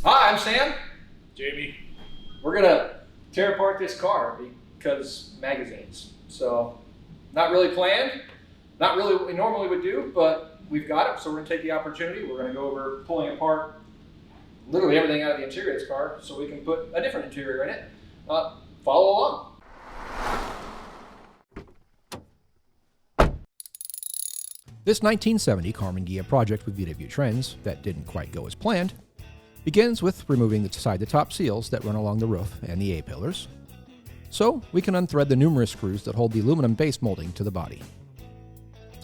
Hi, I'm Sam. JB. We're gonna tear apart this car because magazines. So, not really planned, not really what we normally would do, but we've got it, so we're gonna take the opportunity. We're gonna go over pulling apart literally everything out of the interior of this car so we can put a different interior in it. Follow along. This 1970 Karmann Ghia project with VW Trends that didn't quite go as planned begins with removing the side-to-top seals that run along the roof and the A-pillars, so we can unthread the numerous screws that hold the aluminum base molding to the body.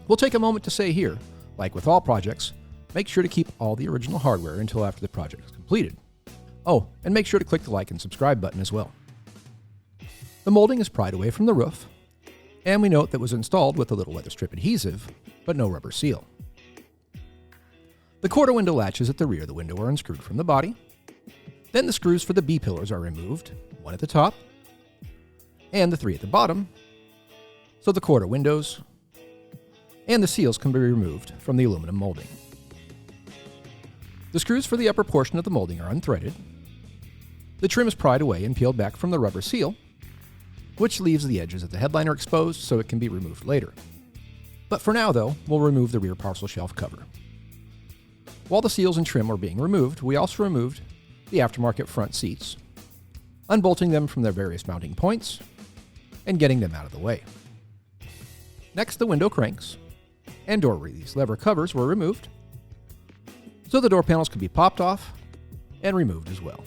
We'll take a moment to say here, like with all projects, make sure to keep all the original hardware until after the project is completed. Oh, and make sure to click the like and subscribe button as well. The molding is pried away from the roof, and we note that it was installed with a little weather strip adhesive, but no rubber seal. The quarter window latches at the rear of the window are unscrewed from the body. Then the screws for the B-pillars are removed, one at the top, and the three at the bottom, so the quarter windows and the seals can be removed from the aluminum molding. The screws for the upper portion of the molding are unthreaded. The trim is pried away and peeled back from the rubber seal, which leaves the edges of the headliner exposed so it can be removed later. But for now, though, we'll remove the rear parcel shelf cover. While the seals and trim were being removed, we also removed the aftermarket front seats, unbolting them from their various mounting points and getting them out of the way. Next, the window cranks and door release lever covers were removed, so the door panels could be popped off and removed as well.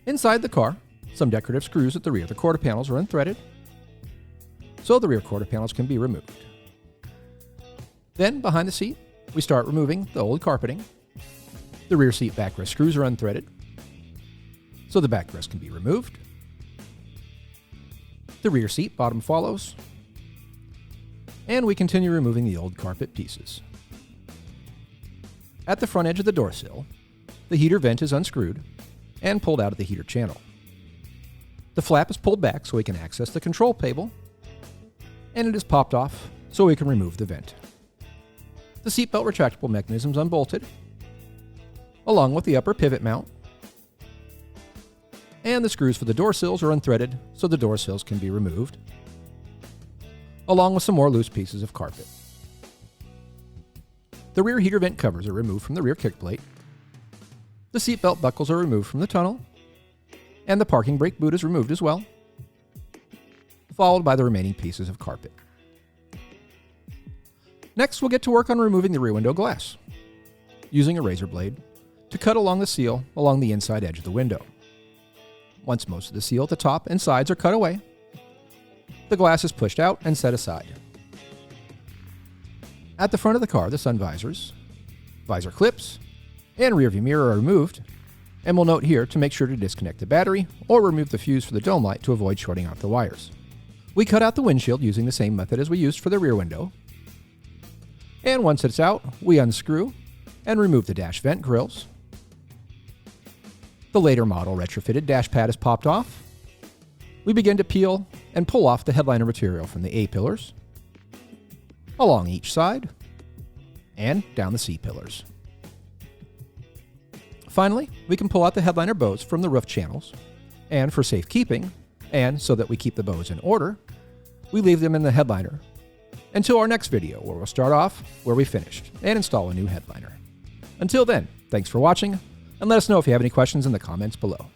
Inside the car, some decorative screws at the rear of the quarter panels are unthreaded, so the rear quarter panels can be removed. Then, behind the seat, we start removing the old carpeting. The rear seat backrest screws are unthreaded, so the backrest can be removed. The rear seat bottom follows, and we continue removing the old carpet pieces. At the front edge of the door sill, the heater vent is unscrewed and pulled out of the heater channel. The flap is pulled back so we can access the control table, and it is popped off so we can remove the vent. The seatbelt retractable mechanism is unbolted, along with the upper pivot mount, and the screws for the door sills are unthreaded so the door sills can be removed, along with some more loose pieces of carpet. The rear heater vent covers are removed from the rear kick plate, the seatbelt buckles are removed from the tunnel, and the parking brake boot is removed as well, followed by the remaining pieces of carpet. Next, we'll get to work on removing the rear window glass, using a razor blade to cut along the seal along the inside edge of the window. Once most of the seal at the top and sides are cut away, the glass is pushed out and set aside. At the front of the car, the sun visors, visor clips, and rearview mirror are removed, and we'll note here to make sure to disconnect the battery or remove the fuse for the dome light to avoid shorting out the wires. We cut out the windshield using the same method as we used for the rear window. And once it's out, we unscrew and remove the dash vent grills. The later model retrofitted dash pad is popped off. We begin to peel and pull off the headliner material from the A-pillars, along each side, and down the C-pillars. Finally, we can pull out the headliner bows from the roof channels, and for safekeeping, and so that we keep the bows in order, we leave them in the headliner until our next video, where we'll start off where we finished and install a new headliner. Until then, thanks for watching, and let us know if you have any questions in the comments below.